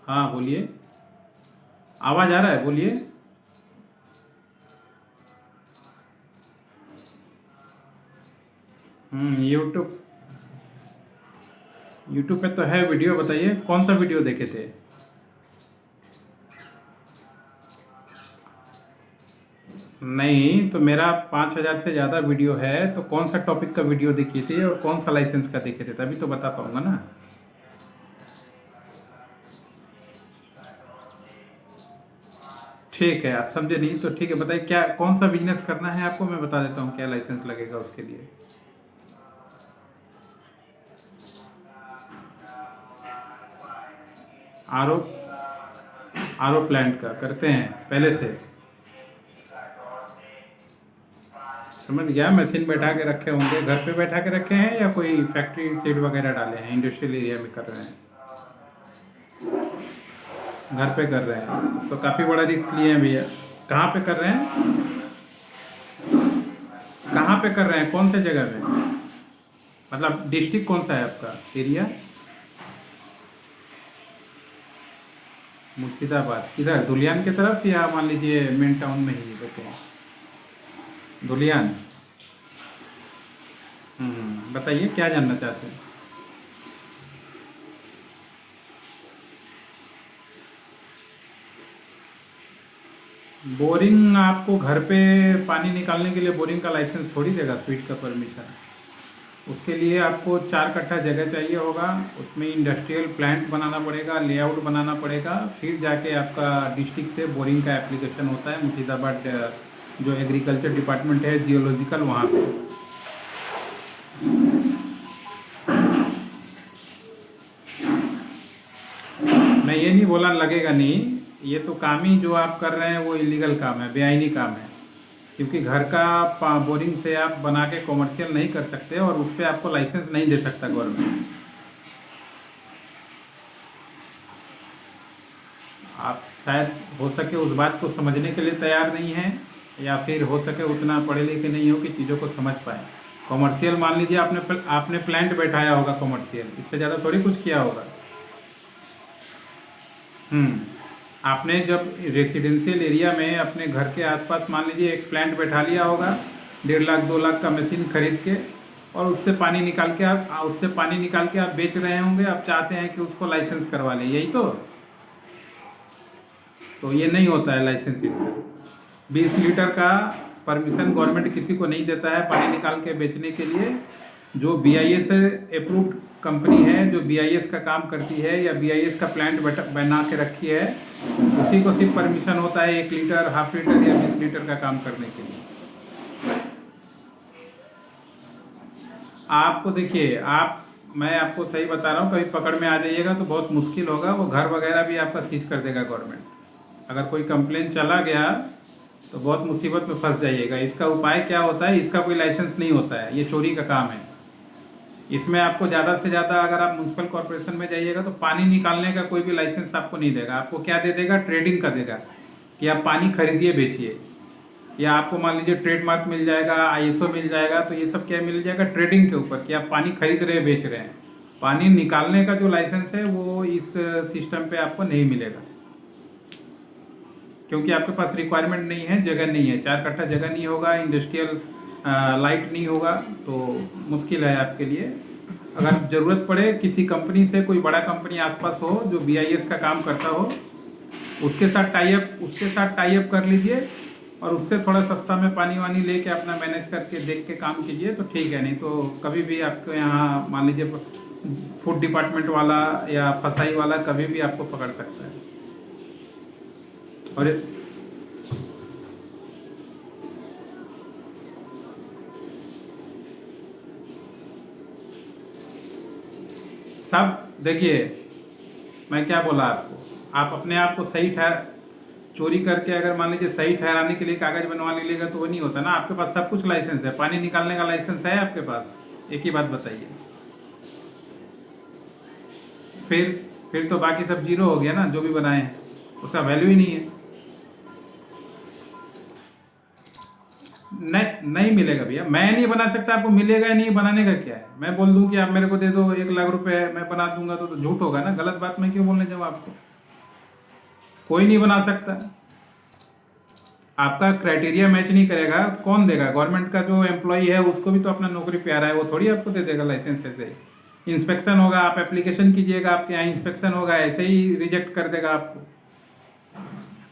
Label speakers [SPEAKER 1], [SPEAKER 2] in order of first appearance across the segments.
[SPEAKER 1] हाँ बोलिए। आवाज़ आ रहा है, बोलिए। यूट्यूब यूट्यूब पे तो है वीडियो, बताइए कौन सा वीडियो देखे थे। नहीं तो मेरा 5,000 से ज़्यादा वीडियो है, तो कौन सा टॉपिक का वीडियो देखे थे और कौन सा लाइसेंस का देखे थे, तभी तो बता पाऊंगा ना। ठीक है, आप समझे नहीं तो ठीक है, बताइए क्या कौन सा बिजनेस करना है आपको, मैं बता देता हूँ क्या लाइसेंस लगेगा उसके लिए। आर ओ प्लांट का करते हैं पहले से। समझ गया, मशीन बैठा के रखे होंगे, घर पे बैठा के रखे हैं या कोई फैक्ट्री सीड वगैरह डाले हैं, इंडस्ट्रियल एरिया में कर रहे हैं। घर पे कर रहे हैं तो काफ़ी बड़ा रिस्क लिए हैं भैया। कहाँ पे कर रहे हैं, कहाँ पे कर रहे हैं, कौन से जगह पे, मतलब डिस्ट्रिक्ट कौन सा है आपका एरिया। मुर्शिदाबाद किधर, धुलियान की तरफ या मान लीजिए मेन टाउन में ही रहते हैं। धुलियान। बताइए क्या जानना चाहते हैं। बोरिंग आपको घर पे पानी निकालने के लिए बोरिंग का लाइसेंस थोड़ी देगा, स्वीट का परमिशन। उसके लिए आपको 4 कट्ठा जगह चाहिए होगा, उसमें इंडस्ट्रियल प्लांट बनाना पड़ेगा, लेआउट बनाना पड़ेगा, फिर जाके आपका डिस्ट्रिक्ट से बोरिंग का एप्लीकेशन होता है मुर्शिदाबाद जो एग्रीकल्चर डिपार्टमेंट है जियोलॉजिकल, वहाँ पे। मैं ये नहीं बोला लगेगा नहीं, ये तो काम ही जो आप कर रहे हैं वो इलीगल काम है, बेआईनी काम है। क्योंकि घर का बोरिंग से आप बना के कॉमर्शियल नहीं कर सकते और उस पर आपको लाइसेंस नहीं दे सकता गवर्नमेंट। आप शायद हो सके उस बात को समझने के लिए तैयार नहीं हैं, या फिर हो सके उतना पढ़े लिखे नहीं हो कि चीज़ों को समझ पाए। कॉमर्शियल मान लीजिए आपने प्लांट बैठाया होगा कॉमर्शियल, इससे ज़्यादा थोड़ी कुछ किया होगा। हम्म आपने जब रेसिडेंशियल एरिया में अपने घर के आसपास मान लीजिए एक प्लांट बैठा लिया होगा, 1.5 लाख 2 लाख का मशीन खरीद के, और उससे पानी निकाल के आप बेच रहे होंगे, आप चाहते हैं कि उसको लाइसेंस करवा लें, यही तो ये नहीं होता है लाइसेंस इसका। 20 लीटर का परमिशन गवर्नमेंट किसी को नहीं देता है पानी निकाल के बेचने के लिए। जो BIS अप्रूव्ड कंपनी है, जो BIS का काम करती है या BIS का प्लांट बना के रखी है, उसी को सिर्फ परमिशन होता है 1 लीटर, हाफ लीटर या 20 लीटर का काम करने के लिए। आपको देखिए, मैं आपको सही बता रहा हूँ, कभी पकड़ में आ जाइएगा तो बहुत मुश्किल होगा, वो घर वगैरह भी आपका सीज कर देगा गवर्नमेंट। अगर कोई कंप्लेन चला गया तो बहुत मुसीबत में फंस जाइएगा। इसका उपाय क्या होता है, इसका कोई लाइसेंस नहीं होता है, ये चोरी का काम है। इसमें आपको ज़्यादा से ज़्यादा, अगर आप म्यूनसिपल कॉर्पोरेशन में जाइएगा तो पानी निकालने का कोई भी लाइसेंस आपको नहीं देगा। आपको क्या दे देगा, ट्रेडिंग का देगा कि आप पानी खरीदिए बेचिए, या आपको मान लीजिए ट्रेडमार्क मिल जाएगा, ISO मिल जाएगा, तो ये सब क्या मिल जाएगा, ट्रेडिंग के ऊपर, कि आप पानी खरीद रहे हैं बेच रहे हैं। पानी निकालने का जो लाइसेंस है वो इस सिस्टम पे आपको नहीं मिलेगा, क्योंकि आपके पास रिक्वायरमेंट नहीं है, जगह नहीं है, 4 कट्ठा जगह नहीं होगा, इंडस्ट्रियल लाइट नहीं होगा, तो मुश्किल है आपके लिए। अगर ज़रूरत पड़े किसी कंपनी से, कोई बड़ा कंपनी आसपास हो जो BIS का काम करता हो, उसके साथ टाई अप कर लीजिए और उससे थोड़ा सस्ता में पानी वानी लेके अपना मैनेज करके देख के काम कीजिए तो ठीक है। नहीं तो कभी भी आपको यहाँ मान लीजिए फूड डिपार्टमेंट वाला या फसाई वाला कभी भी आपको पकड़ सकता है। और सब देखिए, मैं क्या बोला आपको, आप अपने आप को सही ठहर, चोरी करके अगर मान लीजिए सही ठहराने के लिए कागज बनवा लीजिएगा तो वो नहीं होता ना। आपके पास सब कुछ लाइसेंस है, पानी निकालने का लाइसेंस है आपके पास, एक ही बात बताइए। फिर फिर तो बाकी सब जीरो हो गया ना, जो भी बनाए हैं उसका वैल्यू ही नहीं है। नहीं नहीं मिलेगा भैया, मैं नहीं बना सकता, आपको मिलेगा या नहीं, बनाने का क्या है। मैं बोल दूं कि आप मेरे को दे दो 1 लाख रुपए, मैं बना दूंगा तो झूठ होगा ना, गलत बात मैं क्यों बोलने जाऊँ आपको। कोई नहीं बना सकता। आपका क्राइटेरिया मैच नहीं करेगा, कौन देगा? गवर्नमेंट का जो एम्प्लॉय है उसको भी तो अपना नौकरी प्यारा है, वो थोड़ी आपको दे देगा लाइसेंस ऐसे ही। इंस्पेक्शन होगा, आप एप्लीकेशन कीजिएगा, आपके यहाँ इंस्पेक्शन होगा, ऐसे ही रिजेक्ट कर देगा आपको।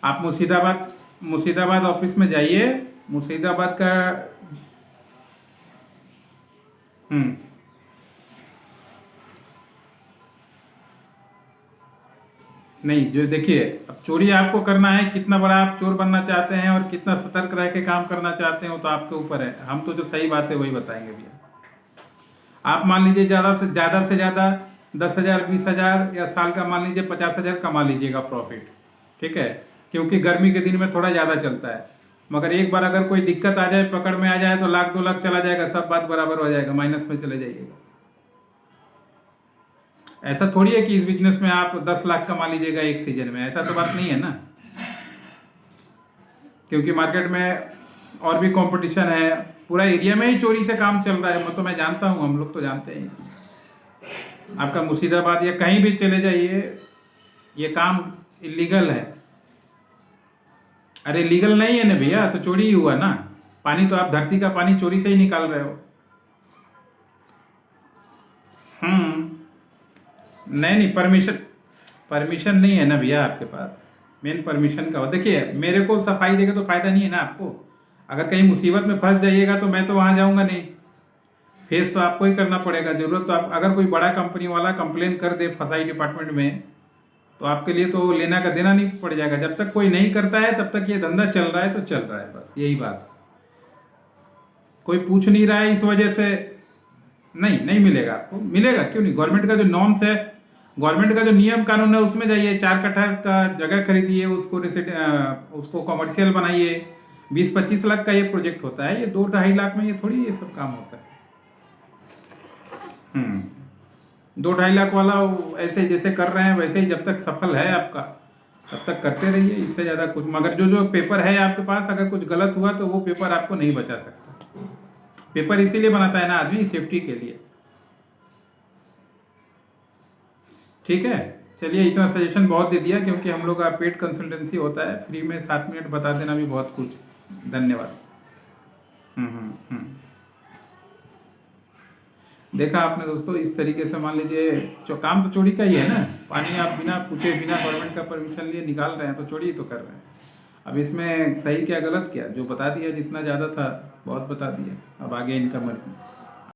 [SPEAKER 1] आप मुर्शिदाबाद ऑफिस में जाइए, मुर्शिदाबाद का। हम्म। नहीं, जो देखिए, अब चोरी आपको करना है, कितना बड़ा आप चोर बनना चाहते हैं और कितना सतर्क रह के काम करना चाहते हैं, वो तो आपके ऊपर है। हम तो जो सही बात है वही बताएंगे भैया। आप मान लीजिए ज़्यादा 10,000 20,000 या साल का मान लीजिए 50,000 कमा लीजिएगा प्रॉफिट, ठीक है, क्योंकि गर्मी के दिन में थोड़ा ज़्यादा चलता है। मगर एक बार अगर कोई दिक्कत आ जाए, पकड़ में आ जाए, तो लाख 2 लाख चला जाएगा, सब बात बराबर हो जाएगा, माइनस में चले जाइएगा। ऐसा थोड़ी है कि इस बिजनेस में आप 10 लाख कमा लीजिएगा एक सीजन में, ऐसा तो बात नहीं है ना। क्योंकि मार्केट में और भी कंपटीशन है, पूरा एरिया में ही चोरी से काम चल रहा है, मैं जानता हूँ, हम लोग तो जानते हैं। आपका मुर्शिदाबाद या कहीं भी चले जाइए, ये काम इलीगल है। अरे लीगल नहीं है ना भैया, तो चोरी ही हुआ ना। पानी तो आप धरती का पानी चोरी से ही निकाल रहे हो। हम्म। नहीं, परमिशन परमिशन नहीं है ना भैया आपके पास। मेन परमिशन का हो, देखिए मेरे को सफाई देगा तो फायदा नहीं है ना आपको। अगर कहीं मुसीबत में फंस जाइएगा तो मैं तो वहां जाऊंगा नहीं, फेस तो आपको ही करना पड़ेगा। जरूरत तो आप, अगर कोई बड़ा कंपनी वाला कंप्लेन कर दे फसाई डिपार्टमेंट में, तो आपके लिए तो लेना का देना नहीं पड़ जाएगा। जब तक कोई नहीं करता है तब तक ये धंधा चल रहा है तो चल रहा है, बस यही बात। कोई पूछ नहीं रहा है इस वजह से। नहीं, नहीं मिलेगा आपको, मिलेगा क्यों नहीं। गवर्नमेंट का जो नॉर्म्स है, गवर्नमेंट का जो नियम कानून है, उसमें जाइए, 4 कट्ठा का जगह खरीदिए, उसको कमर्शियल बनाइए। 20-25 लाख का ये प्रोजेक्ट होता है, ये 2-2.5 लाख में ये थोड़ी ये सब काम होता है। 2-2.5 लाख वाला ऐसे जैसे कर रहे हैं वैसे ही, जब तक सफल है आपका तब तक करते रहिए, इससे ज़्यादा कुछ। मगर जो जो पेपर है आपके पास, अगर कुछ गलत हुआ तो वो पेपर आपको नहीं बचा सकता। पेपर इसीलिए बनाता है ना आदमी, सेफ्टी के लिए। ठीक है, चलिए, इतना सजेशन बहुत दे दिया, क्योंकि हम लोग का पेड कंसल्टेंसी होता है, फ्री में 7 मिनट बता देना भी बहुत कुछ। धन्यवाद। हम्म। देखा आपने दोस्तों, इस तरीके से मान लीजिए, जो काम तो चोरी का ही है ना। पानी आप बिना पूछे, बिना गवर्नमेंट का परमिशन लिए निकाल रहे हैं, तो चोरी ही तो कर रहे हैं। अब इसमें सही क्या गलत क्या, जो बता दिया, जितना ज़्यादा था बहुत बता दिया, अब आगे इनका मर्जी।